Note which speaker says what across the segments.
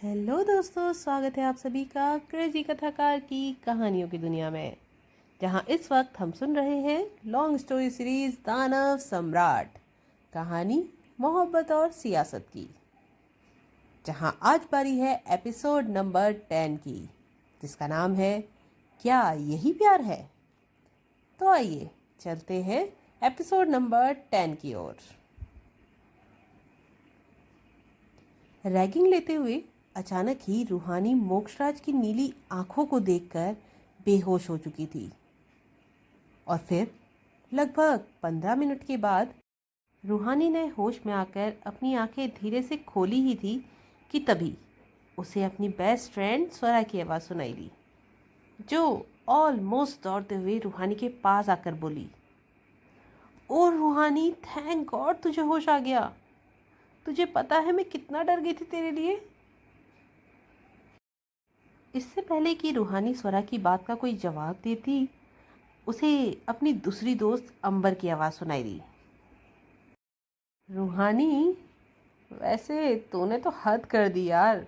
Speaker 1: Hello दोस्तों, स्वागत है आप सभी का क्रेजी कथाकार की कहानियों की दुनिया में, जहां इस वक्त हम सुन रहे हैं लॉन्ग स्टोरी सीरीज दानव सम्राट, कहानी मोहब्बत और सियासत की। जहां आज बारी है एपिसोड नंबर 10 की, जिसका नाम है क्या यही प्यार है। तो आइए चलते हैं एपिसोड नंबर 10 की ओर। रैगिंग लेते हुए अचानक ही रूहानी मोक्षराज की नीली आंखों को देखकर बेहोश हो चुकी थी और फिर लगभग 15 मिनट के बाद रूहानी ने होश में आकर अपनी आंखें धीरे से खोली ही थी कि तभी उसे अपनी बेस्ट फ्रेंड स्वरा की आवाज़ सुनाई दी, जो ऑलमोस्ट दौड़ते हुए रूहानी के पास आकर बोली, ओ रूहानी, थैंक गॉड तुझे होश आ गया। तुझे पता है मैं कितना डर गई थी तेरे लिए। इससे पहले कि रूहानी स्वरा की बात का कोई जवाब देती, उसे अपनी दूसरी दोस्त अंबर की आवाज़ सुनाई दी, रूहानी, वैसे तूने तो हद कर दी यार।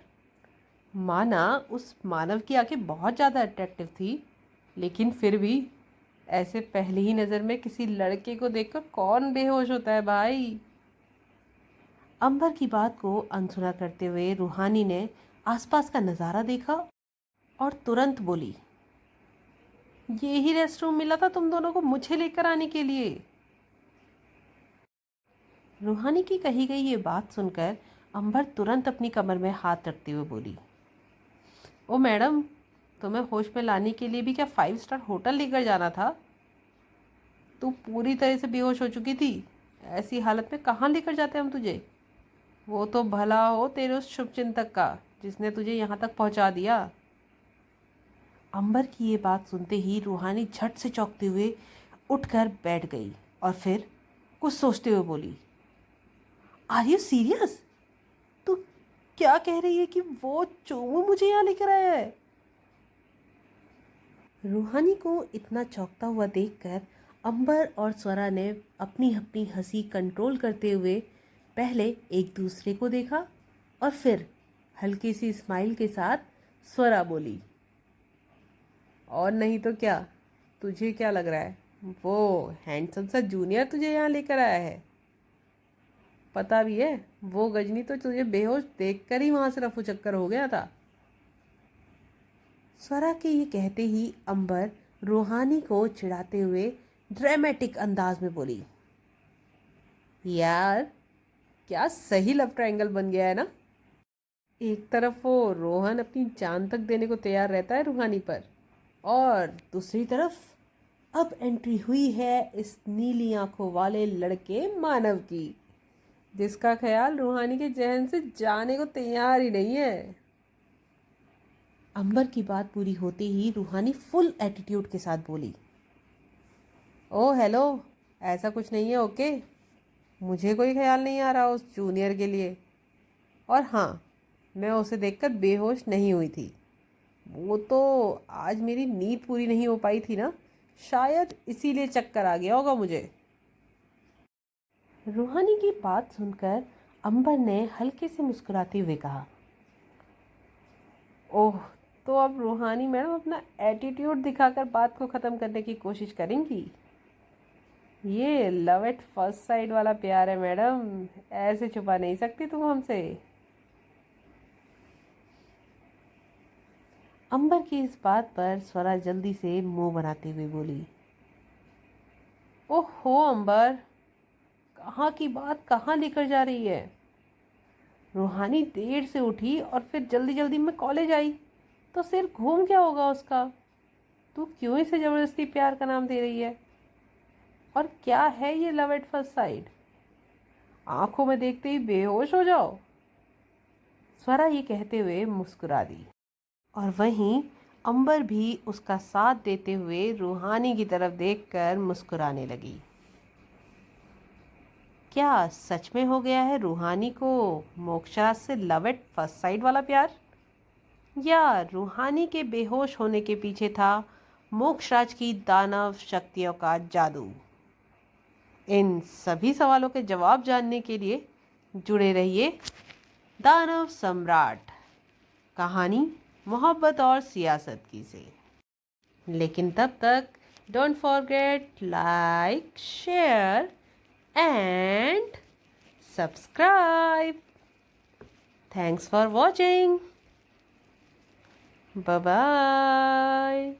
Speaker 1: माना उस मानव की आंखें बहुत ज़्यादा अट्रैक्टिव थी, लेकिन फिर भी ऐसे पहली ही नज़र में किसी लड़के को देखकर कौन बेहोश होता है भाई। अंबर की बात को अनसुना करते हुए रूहानी ने आसपास का नज़ारा देखा और तुरंत बोली, ये ही रेस्ट रूम मिला था तुम दोनों को मुझे लेकर आने के लिए। रूहानी की कही गई ये बात सुनकर अंबर तुरंत अपनी कमर में हाथ रखते हुए बोली, ओ मैडम, तुम्हें होश में लाने के लिए भी क्या 5 स्टार होटल लेकर जाना था? तू पूरी तरह से बेहोश हो चुकी थी, ऐसी हालत में कहाँ लेकर जाते हम तुझे। वो तो भला हो तेरे उस शुभचिंतक का जिसने तुझे यहाँ तक पहुँचा दिया। अंबर की ये बात सुनते ही रूहानी झट से चौंकते हुए उठकर बैठ गई और फिर कुछ सोचते हुए बोली, आर यू सीरियस? तू क्या कह रही है कि वो चोमू मुझे यहाँ लेकर आया है? रूहानी को इतना चौंकता हुआ देखकर अंबर और स्वरा ने अपनी अपनी हंसी कंट्रोल करते हुए पहले एक दूसरे को देखा और फिर हल्की सी स्माइल के साथ स्वरा बोली, और नहीं तो क्या, तुझे क्या लग रहा है वो हैंडसम सा जूनियर तुझे यहाँ लेकर आया है? पता भी है वो गजनी तो तुझे बेहोश देखकर ही वहाँ से रफू चक्कर हो गया था। स्वरा के ये कहते ही अंबर रूहानी को चिढ़ाते हुए ड्रामेटिक अंदाज में बोली, यार क्या सही लव ट्रायंगल बन गया है ना। एक तरफ वो रोहन अपनी जान तक देने को तैयार रहता है रूहानी पर, और दूसरी तरफ अब एंट्री हुई है इस नीली आंखों वाले लड़के मानव की, जिसका ख्याल रूहानी के जहन से जाने को तैयार ही नहीं है। अंबर की बात पूरी होते ही रूहानी फुल एटीट्यूड के साथ बोली, ओ हेलो, ऐसा कुछ नहीं है, ओके। मुझे कोई ख्याल नहीं आ रहा उस जूनियर के लिए, और हाँ, मैं उसे देखकर बेहोश नहीं हुई थी। वो तो आज मेरी नींद पूरी नहीं हो पाई थी ना, शायद इसीलिए चक्कर आ गया होगा मुझे। रूहानी की बात सुनकर अंबर ने हल्के से मुस्कुराते हुए कहा, ओह, तो अब रूहानी मैडम अपना एटीट्यूड दिखाकर बात को ख़त्म करने की कोशिश करेंगी। ये लव एट फर्स्ट साइड वाला प्यार है मैडम, ऐसे छुपा नहीं सकती तुम हमसे। अंबर की इस बात पर स्वरा जल्दी से मुंह बनाते हुए बोली, ओहो अंबर, कहाँ की बात कहाँ लेकर जा रही है। रूहानी देर से उठी और फिर जल्दी जल्दी में कॉलेज आई, तो सिर घूम क्या होगा उसका। तू क्यों इसे ज़बरदस्ती प्यार का नाम दे रही है? और क्या है ये लव एट फर्स्ट साइड? आंखों में देखते ही बेहोश हो जाओ। स्वरा ये कहते हुए मुस्कुरा दी और वहीं अंबर भी उसका साथ देते हुए रूहानी की तरफ देखकर मुस्कुराने लगी। क्या सच में हो गया है रूहानी को मोक्षराज से लव एट फर्स्ट साइड वाला प्यार, या रूहानी के बेहोश होने के पीछे था मोक्षराज की दानव शक्तियों का जादू? इन सभी सवालों के जवाब जानने के लिए जुड़े रहिए दानव सम्राट। कहानी मोहब्बत और सियासत की से। लेकिन तब तक don't forget like share and subscribe. Thanks for watching. Bye bye.